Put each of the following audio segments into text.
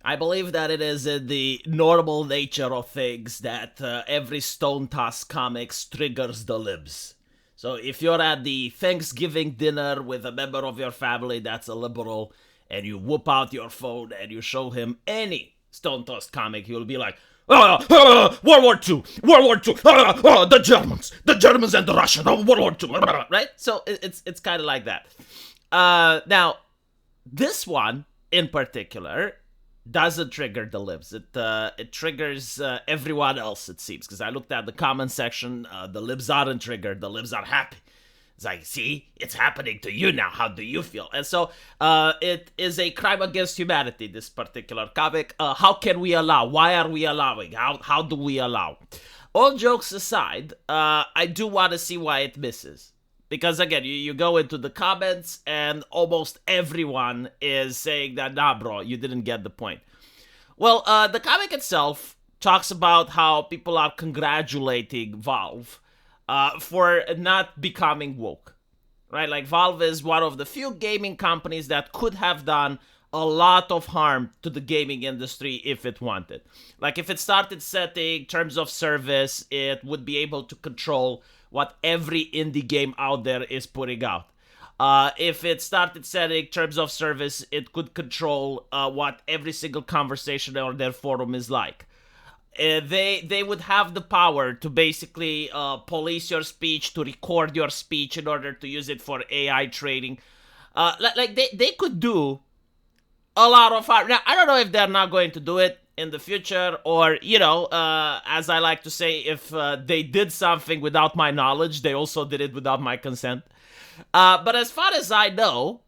I believe that it is in the normal nature of things that every Stone Toss comics triggers the libs. So if you're at the Thanksgiving dinner with a member of your family that's a liberal, and you whip out your phone and you show him any Stone Toss comic, he'll be like, World War II, World War II, the Germans and the Russians, World War II, right? So it's kind of like that. Now, this one in particular doesn't trigger the libs. It triggers everyone else, it seems, because I looked at the comment section. The libs aren't triggered. The libs are happy. It's like, see, it's happening to you now. How do you feel? And so it is a crime against humanity, this particular comic. How can we allow? Why are we allowing? How do we allow? All jokes aside, I do want to see why it misses. Because again, you go into the comments and almost everyone is saying that, nah, bro, you didn't get the point. Well, the comic itself talks about how people are congratulating Valve for not becoming woke, right? Like, Valve is one of the few gaming companies that could have done a lot of harm to the gaming industry if it wanted. Like, if it started setting terms of service, it would be able to control what every indie game out there is putting out. If it started setting terms of service, it could control what every single conversation on their forum is like. They would have the power to basically police your speech, to record your speech in order to use it for AI trading. They could do a lot of harm. Now, I don't know if they're not going to do it in the future, or, as I like to say, if they did something without my knowledge, they also did it without my consent. But as far as I know,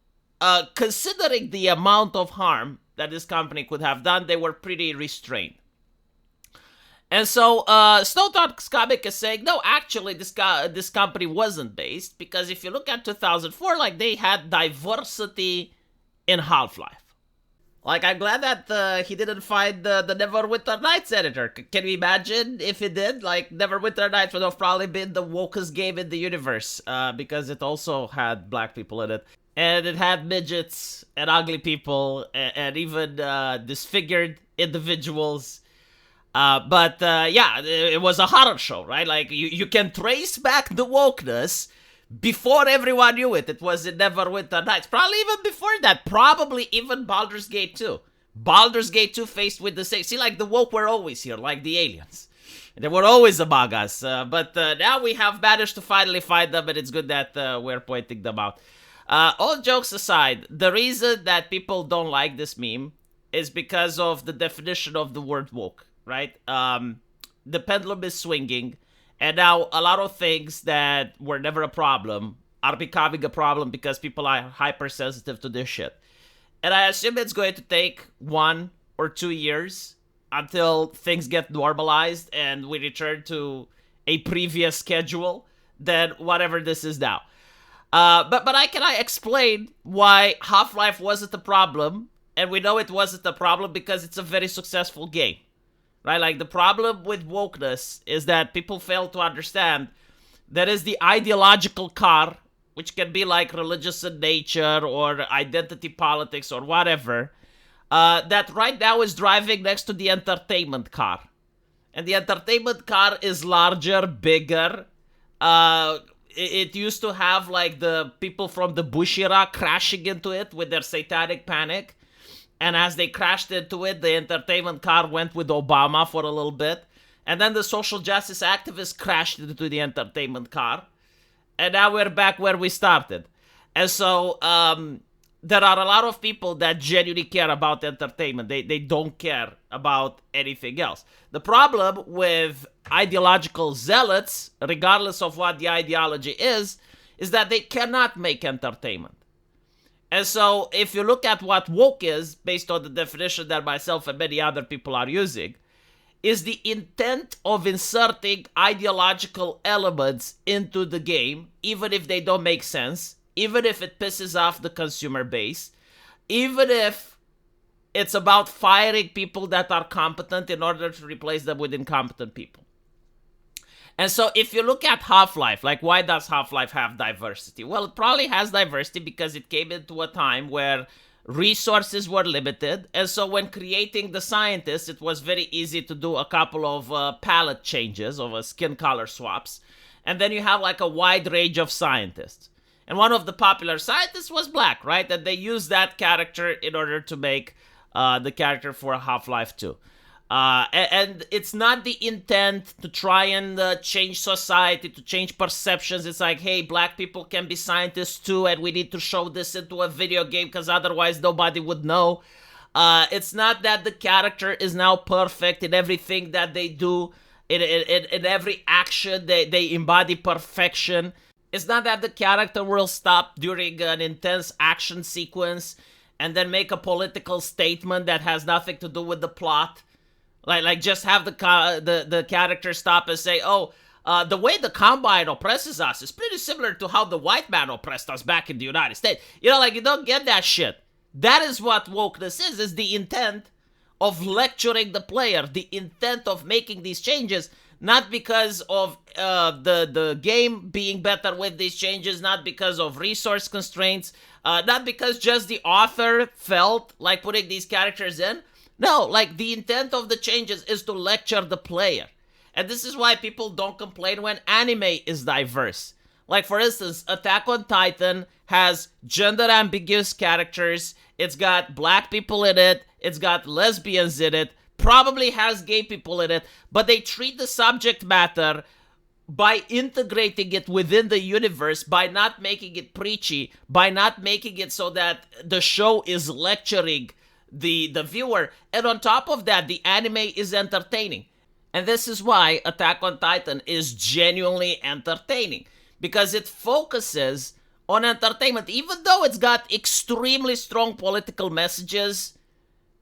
considering the amount of harm that this company could have done, they were pretty restrained. And so Stone Toss comic is saying, no, actually, this company wasn't based, because if you look at 2004, like, they had diversity in Half-Life. Like, I'm glad that he didn't find the Neverwinter Nights editor. Can you imagine if he did? Like, Neverwinter Nights would have probably been the wokest game in the universe, because it also had black people in it. And it had midgets and ugly people and even disfigured individuals. But it was a horror show, right? Like, you can trace back the wokeness before everyone knew it. It was in Neverwinter Nights. Probably even before that. Probably even Baldur's Gate 2. Baldur's Gate 2 faced with the same... See, like, the woke were always here, like the aliens. They were always among us. But now we have managed to finally find them, and it's good that we're pointing them out. All jokes aside, the reason that people don't like this meme is because of the definition of the word woke, right? The pendulum is swinging. And now a lot of things that were never a problem are becoming a problem because people are hypersensitive to this shit. And I assume it's going to take 1 or 2 years until things get normalized and we return to a previous schedule than whatever this is now. But can I explain why Half-Life wasn't a problem? And we know it wasn't a problem because it's a very successful game. Right? Like, the problem with wokeness is that people fail to understand that is the ideological car, which can be like religious in nature or identity politics or whatever, that right now is driving next to the entertainment car. And the entertainment car is larger, bigger. It used to have, like, the people from the Bush era crashing into it with their satanic panic. And as they crashed into it, the entertainment car went with Obama for a little bit. And then the social justice activists crashed into the entertainment car. And now we're back where we started. And so there are a lot of people that genuinely care about entertainment. They don't care about anything else. The problem with ideological zealots, regardless of what the ideology is that they cannot make entertainment. And so, if you look at what woke is, based on the definition that myself and many other people are using, is the intent of inserting ideological elements into the game, even if they don't make sense, even if it pisses off the consumer base, even if it's about firing people that are competent in order to replace them with incompetent people. And so if you look at Half-Life, like, why does Half-Life have diversity? Well, it probably has diversity because it came into a time where resources were limited, and so when creating the scientists, it was very easy to do a couple of palette changes, of skin color swaps, and then you have like a wide range of scientists. And one of the popular scientists was black, right? And they used that character in order to make the character for Half-Life 2. And it's not the intent to try and change society, to change perceptions. It's like, hey, black people can be scientists too, and we need to show this into a video game because otherwise nobody would know. It's not that the character is now perfect in everything that they do, in every action, they embody perfection. It's not that the character will stop during an intense action sequence and then make a political statement that has nothing to do with the plot. Like just have the character stop and say, oh, the way the Combine oppresses us is pretty similar to how the white man oppressed us back in the United States. You know, like, you don't get that shit. That is what wokeness is the intent of lecturing the player, the intent of making these changes, not because of the game being better with these changes, not because of resource constraints, not because just the author felt like putting these characters in. No, like, the intent of the changes is to lecture the player. And this is why people don't complain when anime is diverse. Like, for instance, Attack on Titan has gender-ambiguous characters, it's got black people in it, it's got lesbians in it, probably has gay people in it, but they treat the subject matter by integrating it within the universe, by not making it preachy, by not making it so that the show is lecturing the viewer, and on top of that, the anime is entertaining. And this is why Attack on Titan is genuinely entertaining, because it focuses on entertainment, even though it's got extremely strong political messages.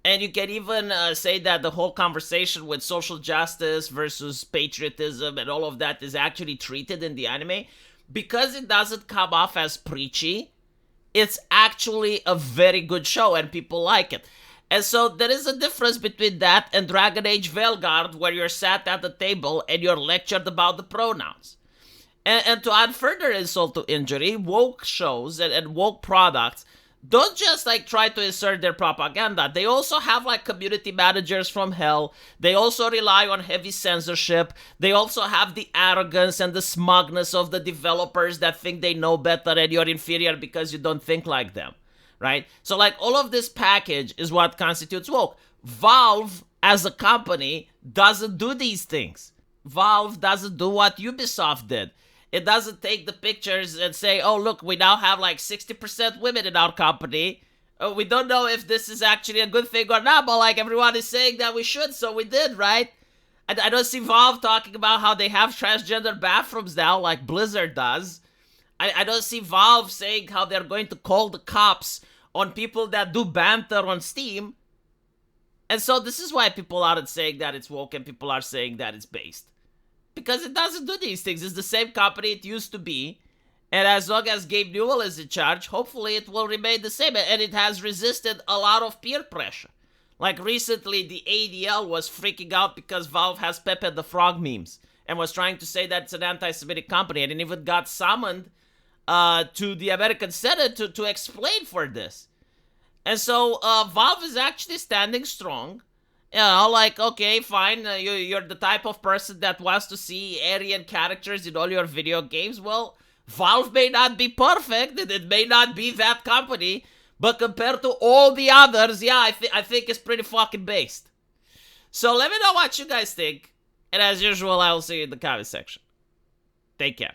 And you can even say that the whole conversation with social justice versus patriotism and all of that is actually treated in the anime. Because it doesn't come off as preachy, it's actually a very good show and people like it. And so there is a difference between that and Dragon Age Veilguard, where you're sat at the table and you're lectured about the pronouns. And to add further insult to injury, woke shows and woke products don't just like try to insert their propaganda. They also have like community managers from hell. They also rely on heavy censorship. They also have the arrogance and the smugness of the developers that think they know better and you're inferior because you don't think like them, right? So like all of this package is what constitutes woke. Valve as a company doesn't do these things. Valve doesn't do what Ubisoft did. It doesn't take the pictures and say, oh, look, we now have like 60% women in our company. We don't know if this is actually a good thing or not, but like everyone is saying that we should, so we did, right? And I don't see Valve talking about how they have transgender bathrooms now like Blizzard does. I don't see Valve saying how they're going to call the cops on people that do banter on Steam. And so this is why people aren't saying that it's woke and people are saying that it's based. Because it doesn't do these things. It's the same company it used to be. And as long as Gabe Newell is in charge, hopefully it will remain the same. And it has resisted a lot of peer pressure. Like recently, the ADL was freaking out because Valve has Pepe the Frog memes. And was trying to say that it's an anti-Semitic company. And it even got summoned to the American Senate to explain for this. And so Valve is actually standing strong. You know, like, okay, fine, you're the type of person that wants to see Aryan characters in all your video games. Well, Valve may not be perfect, and it may not be that company, but compared to all the others, yeah, I think it's pretty fucking based. So let me know what you guys think, and as usual, I will see you in the comment section. Take care.